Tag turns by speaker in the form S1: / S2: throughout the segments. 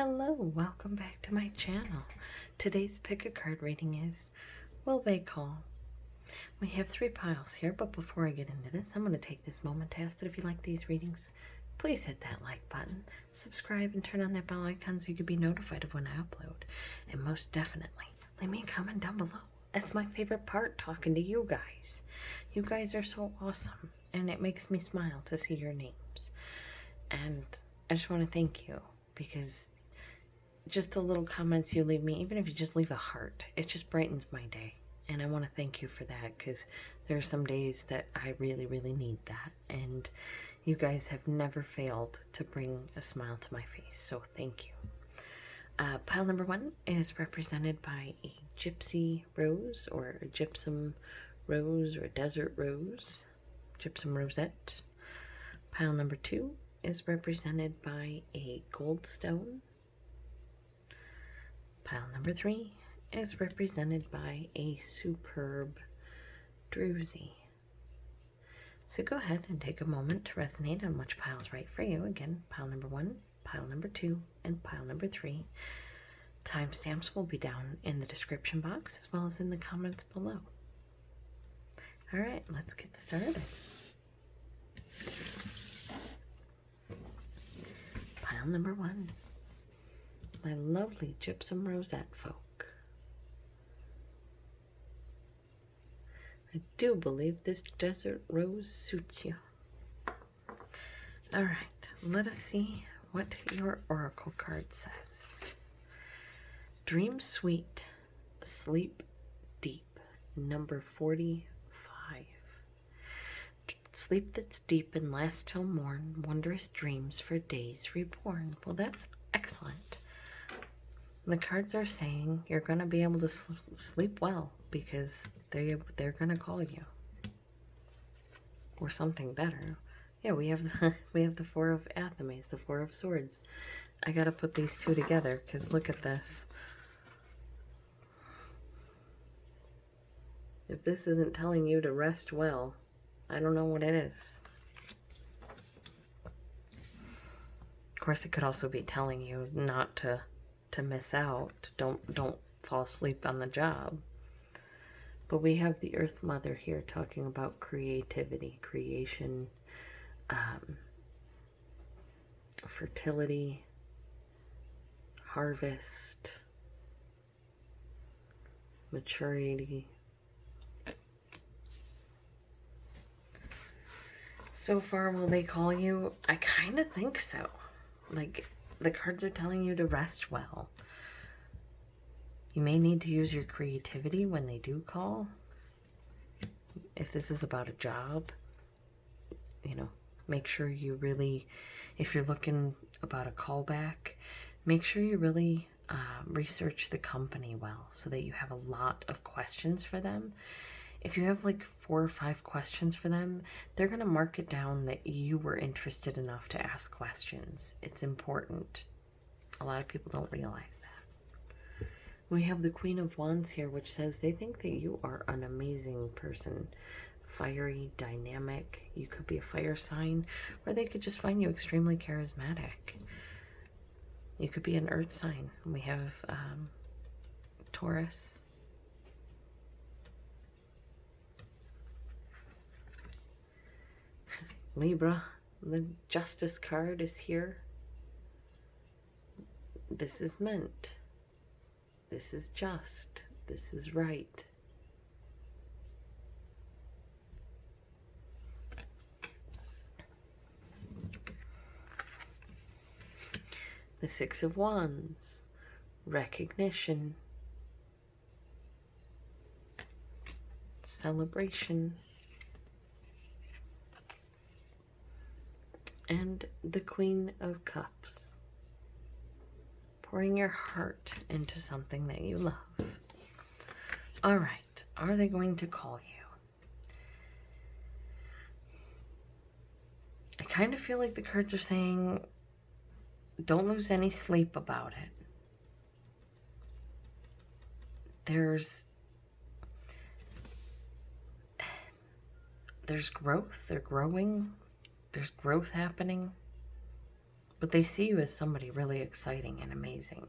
S1: Hello, welcome back to my channel. Today's pick a card reading is Will They Call? We have 3 piles here, but before I get into this, I'm going to take this moment to ask that if you like these readings, please hit that like button, subscribe, and turn on that bell icon so you can be notified of when I upload. And most definitely, leave me a comment down below. That's my favorite part, talking to you guys. You guys are so awesome, and it makes me smile to see your names. And I just want to thank you, because just the little comments you leave me, even if you just leave a heart, it just brightens my day. And I want to thank you for that, because there are some days that I really, really need that. And you guys have never failed to bring a smile to my face, so thank you. Pile number 1 is represented by a gypsy rose, or a gypsum rose, or a desert rose, gypsum rosette. Pile number 2 is represented by a goldstone. Pile number 3 is represented by a superb Druzy. So go ahead and take a moment to resonate on which pile is right for you. Again, pile number 1, pile number 2, and pile number 3. Timestamps will be down in the description box as well as in the comments below. Alright, let's get started. Pile number 1. My lovely gypsum rosette folk. I do believe this desert rose suits you. Alright, let us see what your oracle card says. Dream sweet, sleep deep, number 45. Sleep that's deep and lasts till morn, wondrous dreams for days reborn. Well, that's excellent. The cards are saying you're going to be able to sleep well, because they're going to call you. Or something better. Yeah, we have the 4 of Athames, the 4 of Swords. I got to put these 2 together, because look at this. If this isn't telling you to rest well, I don't know what it is. Of course, it could also be telling you not to miss out. Don't fall asleep on the job. But we have the Earth Mother here talking about creativity, creation, fertility, harvest, maturity. So far, will they call you? I kind of think so. Like, the cards are telling you to rest well. You may need to use your creativity when they do call. If this is about a job, you know, make sure you really, if you're looking about a callback, make sure you really research the company well, so that you have a lot of questions for them. If you have like 4 or 5 questions for them, they're going to mark it down that you were interested enough to ask questions. It's important. A lot of people don't realize that. We have the Queen of Wands here, which says they think that you are an amazing person. Fiery, dynamic. You could be a fire sign, or they could just find you extremely charismatic. You could be an earth sign. We have Taurus. Libra, the Justice card is here. This is meant. This is just. This is right. The 6 of Wands, recognition, celebration, and the Queen of Cups, pouring your heart into something that you love. All right, are they going to call you? I kind of feel like the cards are saying, don't lose any sleep about it. There's growth. They're growing. There's growth happening. But they see you as somebody really exciting and amazing.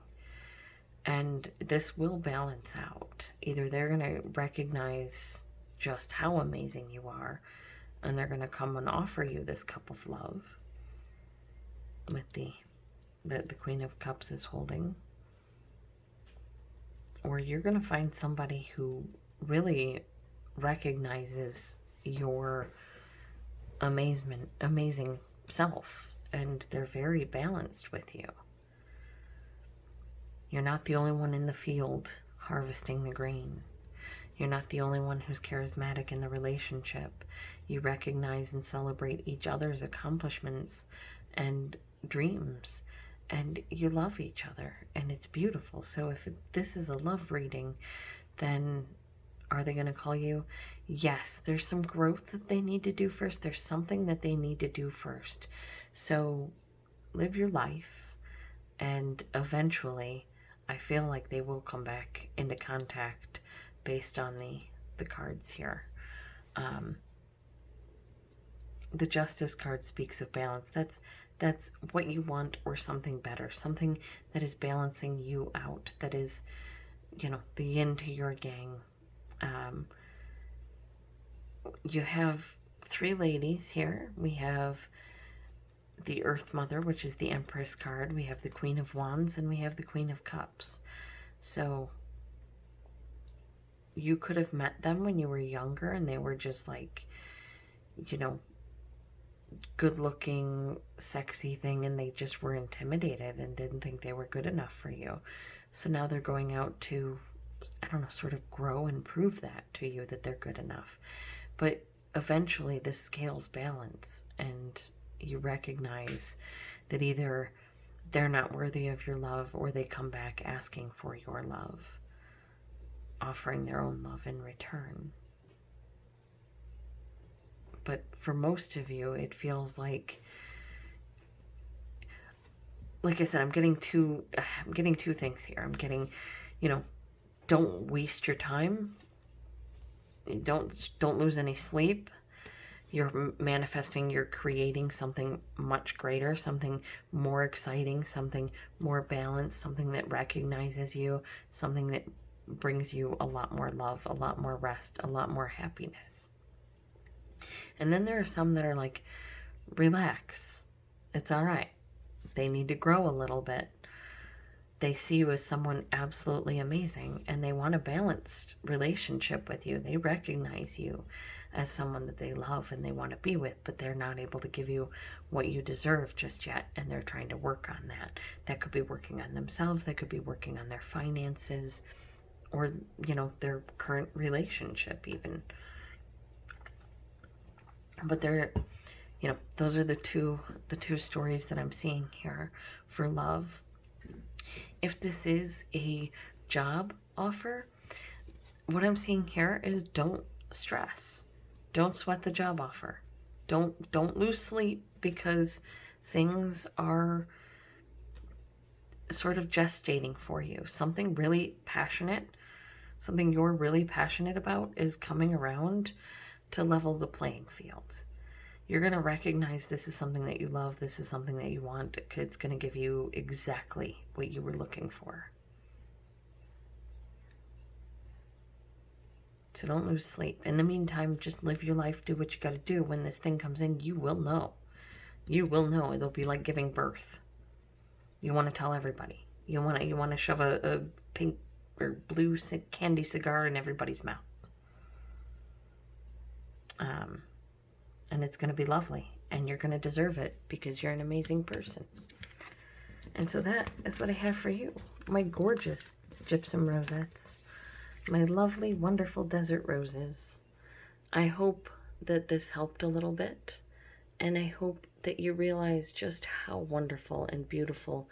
S1: And this will balance out. Either they're going to recognize just how amazing you are, and they're going to come and offer you this cup of love with the Queen of Cups is holding. Or you're going to find somebody who really recognizes your amazing self, and they're very balanced with you. You're not the only one in the field harvesting the grain. You're not the only one who's charismatic in the relationship. You recognize and celebrate each other's accomplishments and dreams, and you love each other, and it's beautiful. So if this is a love reading, then are they going to call you? Yes, there's some growth that they need to do first. There's something that they need to do first. So live your life, and eventually I feel like they will come back into contact based on the cards here. The Justice card speaks of balance. That's what you want, or something better, something that is balancing you out, that is, you know, the yin to your yang. You have 3 ladies here. We have the Earth Mother, which is the Empress card. We have the Queen of Wands, and we have the Queen of Cups. So you could have met them when you were younger, and they were just like, you know, good looking, sexy thing, and they just were intimidated and didn't think they were good enough for you. So now they're going out to, I don't know, sort of grow and prove that to you, that they're good enough. But eventually the scales balance, and you recognize that either they're not worthy of your love, or they come back asking for your love, offering their own love in return. But for most of you, it feels like I said, I'm getting two things here. I'm getting, you know, don't waste your time. Don't lose any sleep. You're manifesting, you're creating something much greater, something more exciting, something more balanced, something that recognizes you, something that brings you a lot more love, a lot more rest, a lot more happiness. And then there are some that are like, relax. It's all right. They need to grow a little bit. They see you as someone absolutely amazing, and they want a balanced relationship with you. They recognize you as someone that they love and they want to be with, but they're not able to give you what you deserve just yet, and they're trying to work on that. That could be working on themselves. They could be working on their finances, or, you know, their current relationship even. But they're, you know, those are the two stories that I'm seeing here for love. If this is a job offer, what I'm seeing here is don't stress. Don't sweat the job offer. Don't lose sleep because things are sort of gestating for you. Something really passionate, something you're really passionate about is coming around to level the playing field. You're going to recognize this is something that you love. This is something that you want. It's going to give you exactly what you were looking for. So don't lose sleep. In the meantime, just live your life. Do what you got to do. When this thing comes in, you will know. You will know. It'll be like giving birth. You want to tell everybody. You want to shove a pink or blue candy cigar in everybody's mouth. And it's going to be lovely, and you're going to deserve it because you're an amazing person. And so that is what I have for you. My gorgeous gypsum rosettes, my lovely, wonderful desert roses. I hope that this helped a little bit, and I hope that you realize just how wonderful and beautiful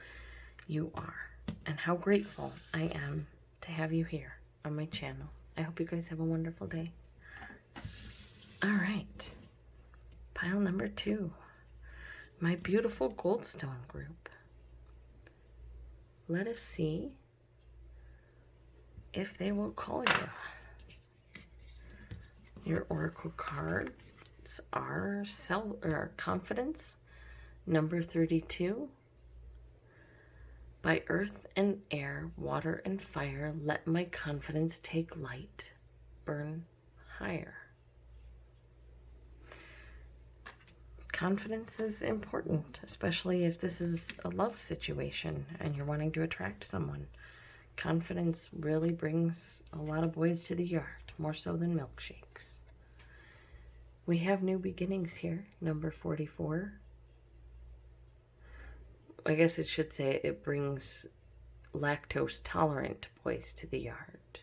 S1: you are, and how grateful I am to have you here on my channel. I hope you guys have a wonderful day. All right. Pile number 2, my beautiful Goldstone group. Let us see if they will call you. Your oracle cards are confidence, number 32, By earth and air, water and fire, let my confidence take light, burn higher. Confidence is important, especially if this is a love situation and you're wanting to attract someone. Confidence really brings a lot of boys to the yard, more so than milkshakes. We have new beginnings here, number 44. I guess it should say it brings lactose tolerant boys to the yard.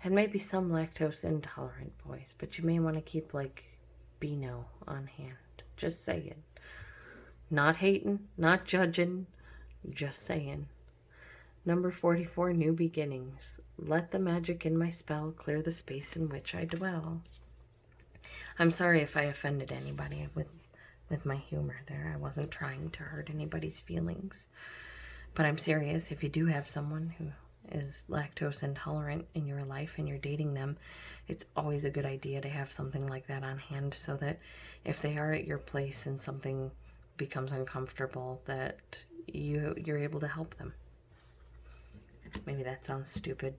S1: And maybe some lactose intolerant boys, but you may want to keep like Beano on hand. Just saying. Not hating, not judging, just saying. Number 44, new beginnings. Let the magic in my spell clear the space in which I dwell. I'm sorry if I offended anybody with my humor there. I wasn't trying to hurt anybody's feelings. But I'm serious. If you do have someone who is lactose intolerant in your life and you're dating them, it's always a good idea to have something like that on hand so that if they are at your place and something becomes uncomfortable, that you're able to help them. Maybe that sounds stupid.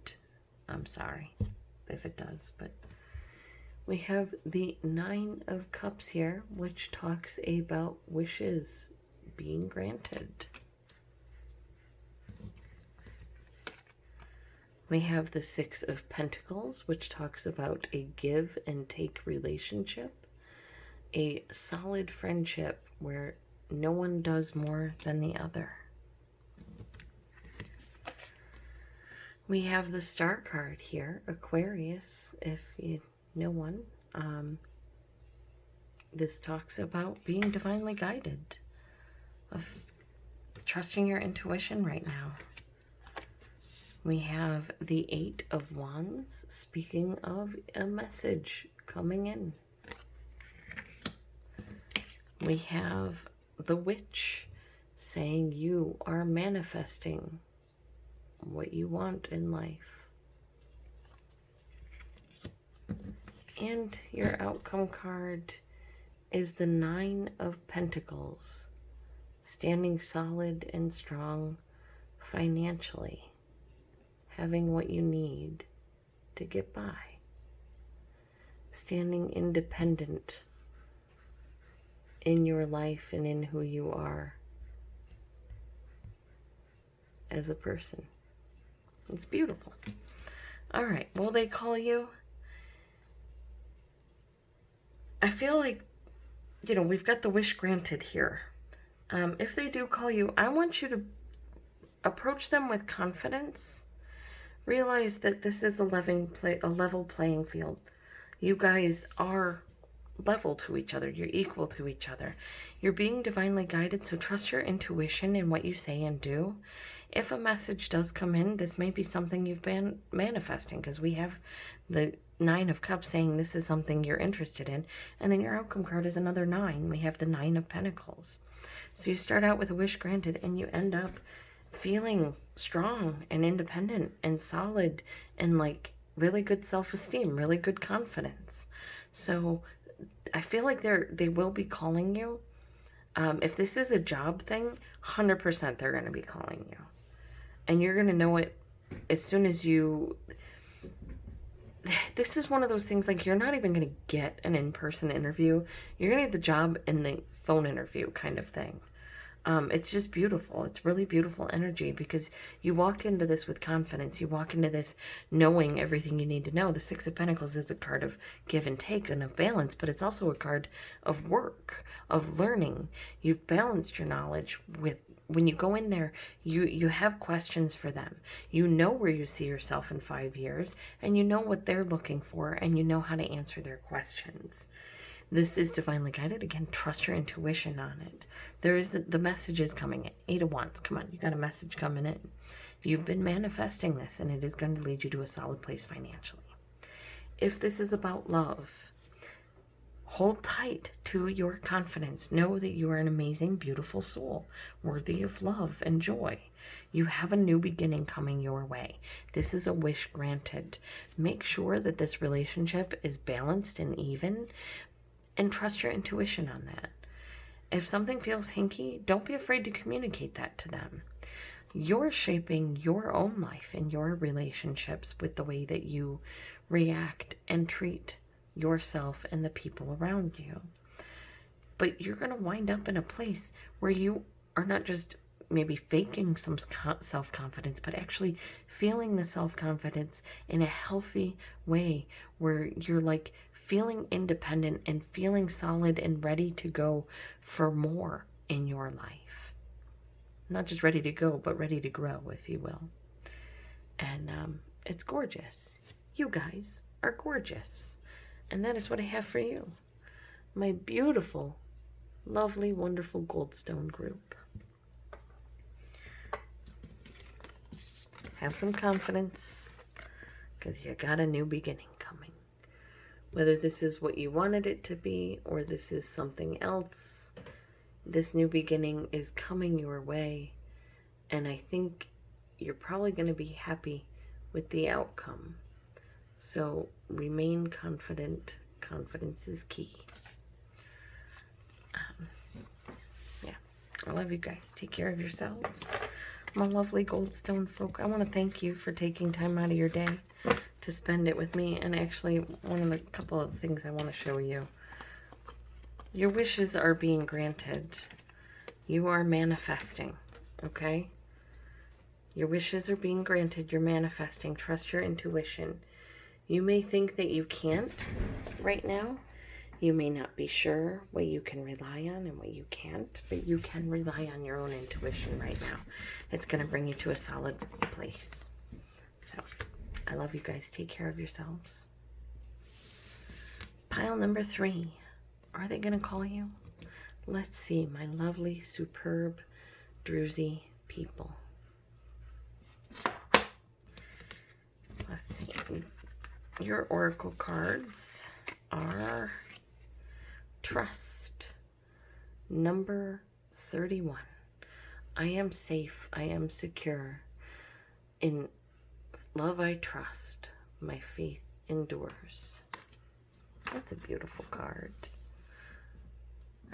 S1: I'm sorry if it does, but we have the 9 of Cups here, which talks about wishes being granted. We have the 6 of Pentacles, which talks about a give and take relationship, a solid friendship where no one does more than the other. We have the Star card here, Aquarius, if you know one. This talks about being divinely guided, of trusting your intuition right now. We have the 8 of Wands, speaking of a message coming in. We have the Witch, saying you are manifesting what you want in life. And your outcome card is the 9 of Pentacles, standing solid and strong financially, having what you need to get by, standing independent in your life and in who you are as a person. It's beautiful. All right, will they call you? I feel like, you know, we've got the wish granted here. If they do call you, I want you to approach them with confidence. Realize that this is a level playing field. You guys are level to each other. You're equal to each other. You're being divinely guided, so trust your intuition in what you say and do. If a message does come in, this may be something you've been manifesting, because we have the 9 of Cups saying this is something you're interested in, and then your outcome card is another 9. We have the 9 of Pentacles. So you start out with a wish granted, and you end up feeling strong and independent and solid and like really good self-esteem, really good confidence. So I feel like they will be calling you. If this is a job thing, 100% they're going to be calling you. And you're going to know it as soon as you... This is one of those things, like, you're not even going to get an in-person interview. You're going to get the job in the phone interview kind of thing. It's just beautiful. It's really beautiful energy, because you walk into this with confidence. You walk into this knowing everything you need to know. The 6 of Pentacles is a card of give and take and of balance, but it's also a card of work, of learning. You've balanced your knowledge with, when you go in there, you have questions for them. You know where you see yourself in 5 years, and you know what they're looking for, and you know how to answer their questions. This is divinely guided. Again, trust your intuition on it. The message is coming in. 8 of Wands. Come on, you got a message coming in. You've been manifesting this, and it is going to lead you to a solid place financially. If this is about love, hold tight to your confidence. Know that you are an amazing, beautiful soul, worthy of love and joy. You have a new beginning coming your way. This is a wish granted. Make sure that this relationship is balanced and even, and trust your intuition on that. If something feels hinky, don't be afraid to communicate that to them. You're shaping your own life and your relationships with the way that you react and treat yourself and the people around you. But you're going to wind up in a place where you are not just maybe faking some self-confidence, but actually feeling the self-confidence in a healthy way where you're like feeling independent and feeling solid and ready to go for more in your life. Not just ready to go, but ready to grow, if you will. And it's gorgeous. You guys are gorgeous. And that is what I have for you. My beautiful, lovely, wonderful Goldstone group. Have some confidence, because you got a new beginning coming. Whether this is what you wanted it to be or this is something else, this new beginning is coming your way, and I think you're probably going to be happy with the outcome. So remain confident. Confidence is key. Yeah, I love you guys. Take care of yourselves. My lovely Goldstone folk, I want to thank you for taking time out of your day to spend it with me. And actually, one of the couple of things I want to show you. Your wishes are being granted. You are manifesting, okay? Your wishes are being granted. You're manifesting. Trust your intuition. You may think that you can't right now. You may not be sure what you can rely on and what you can't, but you can rely on your own intuition right now. It's going to bring you to a solid place. So, I love you guys. Take care of yourselves. Pile number 3. Are they going to call you? Let's see, my lovely, superb, Druzy people. Let's see. Your oracle cards are Trust, number 31. I am safe. I am secure. In love I trust. My faith endures. That's a beautiful card.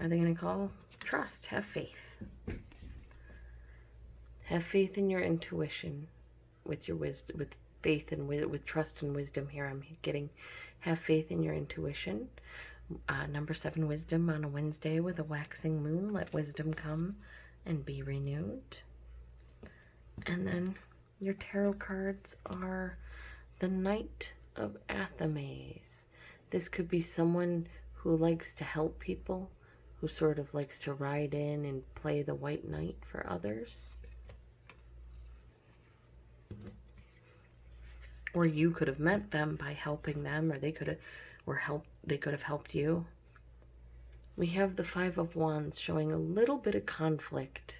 S1: Are they going to call? Trust. Have faith. Have faith in your intuition with your wisdom, with faith and with trust and wisdom here. I'm getting have faith in your intuition. Number 7, wisdom on a Wednesday with a waxing moon. Let wisdom come and be renewed. And then your tarot cards are the Knight of Athames. This could be someone who likes to help people, who sort of likes to ride in and play the white knight for others. Or you could have met them by helping them, or they could have helped you. We have the 5 of Wands showing a little bit of conflict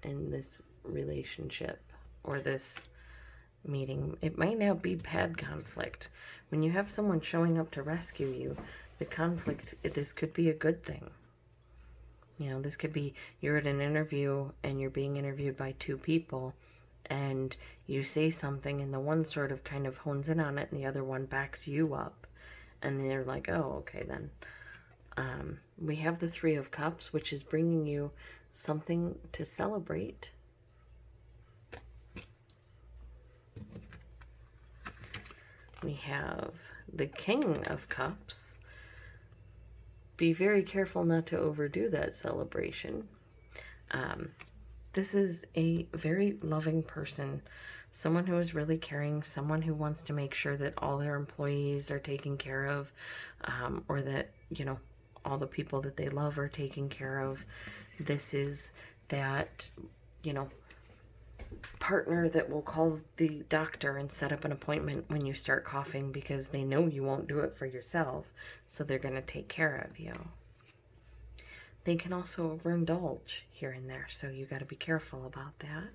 S1: in this relationship or this meeting. It might not be bad conflict. When you have someone showing up to rescue you, the conflict, this could be a good thing. You know, this could be you're at an interview and you're being interviewed by 2 people, and you say something and the one sort of kind of hones in on it and the other one backs you up. And they're like, oh, okay then. We have the 3 of Cups, which is bringing you something to celebrate. We have the King of Cups. Be very careful not to overdo that celebration. This is a very loving person, someone who is really caring, someone who wants to make sure that all their employees are taken care of, or that, you know, all the people that they love are taken care of. This is that, you know, partner that will call the doctor and set up an appointment when you start coughing because they know you won't do it for yourself, so they're going to take care of you. They can also overindulge here and there, so you got to be careful about that.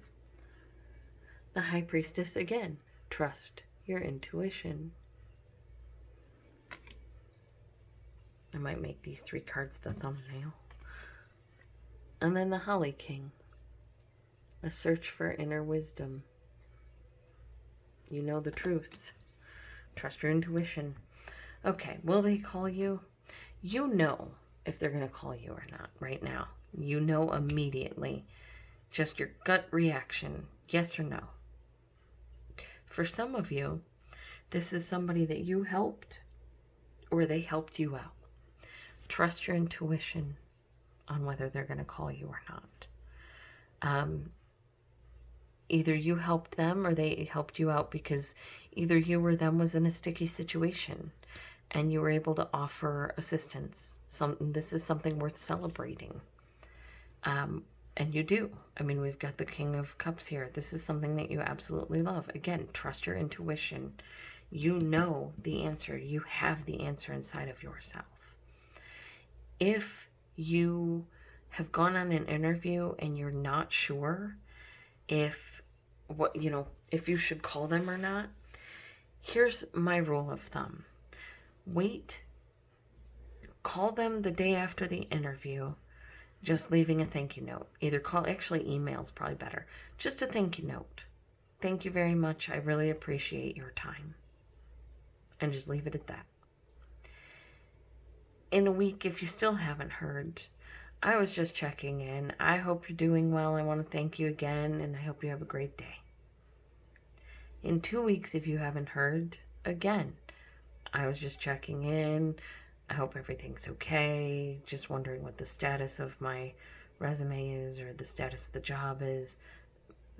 S1: The High Priestess, again, trust your intuition. I might make these 3 cards the thumbnail. And then the Holly King, a search for inner wisdom. You know the truth. Trust your intuition. Okay, will they call you? You know, if they're going to call you or not right now. You know immediately, just your gut reaction, yes or no. For some of you, this is somebody that you helped or they helped you out. Trust your intuition on whether they're going to call you or not. Either you helped them or they helped you out because either you or them was in a sticky situation and you were able to offer assistance. This is something worth celebrating. And you do. I mean, we've got the King of Cups here. This is something that you absolutely love. Again, trust your intuition. You know the answer. You have the answer inside of yourself. If you have gone on an interview and you're not sure if you should call them or not, here's my rule of thumb. Wait. Call them the day after the interview. Just leaving a thank you note. Actually email's probably better. Just a thank you note. Thank you very much. I really appreciate your time. And just leave it at that. In a week, if you still haven't heard, I was just checking in. I hope you're doing well. I want to thank you again, and I hope you have a great day. In 2 weeks, if you haven't heard, again, I was just checking in. I hope everything's okay. Just wondering what the status of my resume is or the status of the job is.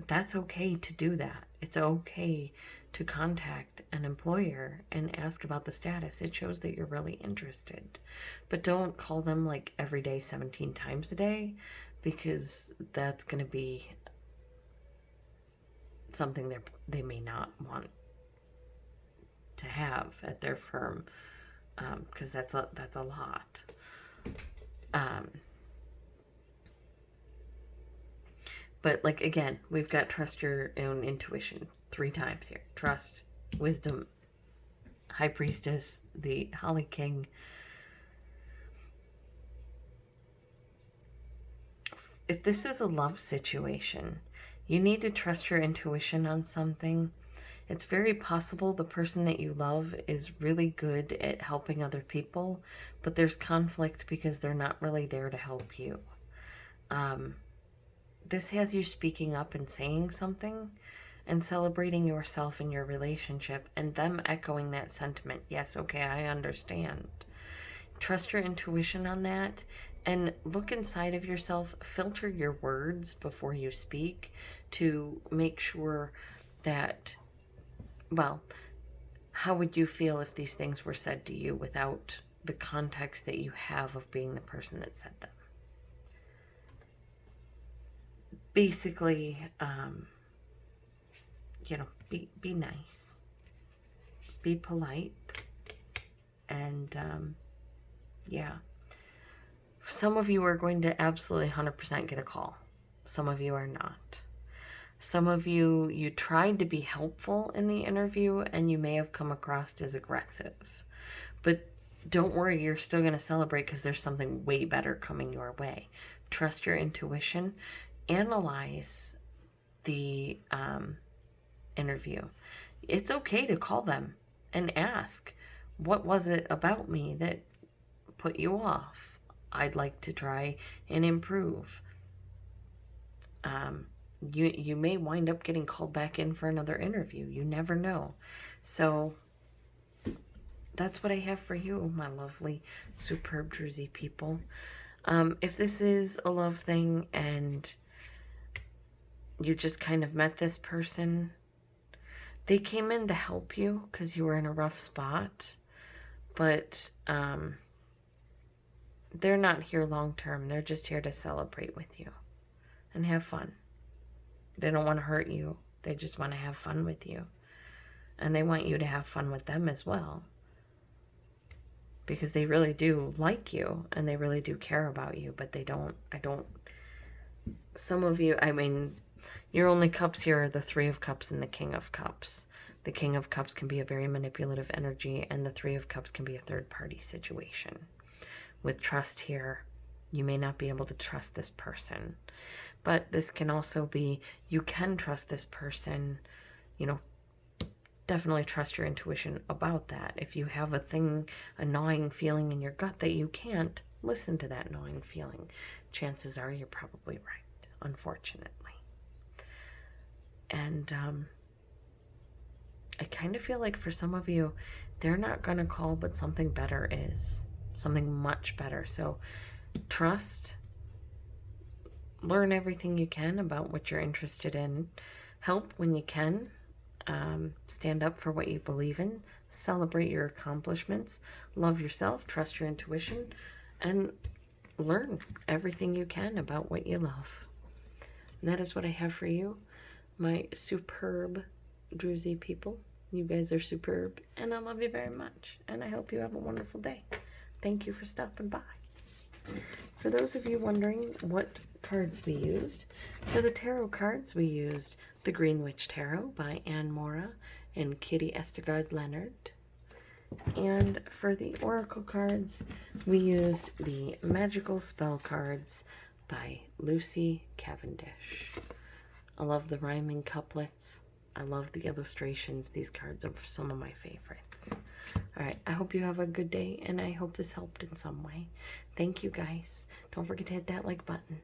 S1: That's okay to do that. It's okay to contact an employer and ask about the status. It shows that you're really interested. But don't call them like every day, 17 times a day, because that's going to be something they may not want to have at their firm. Because that's a lot. But like, again, we've got trust your own intuition 3 times here. Trust, wisdom, High Priestess, the Holly King. If this is a love situation, you need to trust your intuition on something. It's very possible the person that you love is really good at helping other people, but there's conflict because they're not really there to help you. This has you speaking up and saying something and celebrating yourself and your relationship and them echoing that sentiment. Yes, okay, I understand. Trust your intuition on that and look inside of yourself. Filter your words before you speak to make sure that, well, how would you feel if these things were said to you without the context that you have of being the person that said them? Basically, be nice, be polite, and yeah. Some of you are going to absolutely 100% get a call. Some of you are not. Some of you tried to be helpful in the interview and you may have come across as aggressive. But don't worry, you're still going to celebrate because there's something way better coming your way. Trust your intuition. Analyze the interview. It's okay to call them and ask, what was it about me that put you off? I'd like to try and improve. You may wind up getting called back in for another interview. You never know. So that's what I have for you, my lovely, superb Druzy people. If this is a love thing and you just kind of met this person, they came in to help you because you were in a rough spot, but they're not here long term. They're just here to celebrate with you and have fun. They don't want to hurt you. They just want to have fun with you. And they want you to have fun with them as well. Because they really do like you and they really do care about you, but some of you, I mean, your only cups here are the 3 of Cups and the King of Cups. The King of Cups can be a very manipulative energy and the 3 of Cups can be a third-party situation. With trust here, you may not be able to trust this person. But this can also be, you can trust this person, definitely trust your intuition about that. If you have a gnawing feeling in your gut that you can't, listen to that gnawing feeling. Chances are you're probably right, unfortunately. And I kind of feel like for some of you, they're not going to call, but something better is. Something much better. So trust, learn everything you can about what you're interested in, help when you can, stand up for what you believe in, celebrate your accomplishments, love yourself, trust your intuition, and learn everything you can about what you love. And that is what I have for you, my superb Druzy people. You guys are superb, and I love you very much, and I hope you have a wonderful day. Thank you for stopping by. For those of you wondering what cards we used, for the tarot cards we used the Green Witch Tarot by Moura and Kiri Østergaard Leonard. And for the Oracle cards, we used the Magickal Spellcards by Lucy Cavendish. I love the rhyming couplets. I love the illustrations. These cards are some of my favorites. All right, I hope you have a good day, and I hope this helped in some way. Thank you, guys. Don't forget to hit that like button.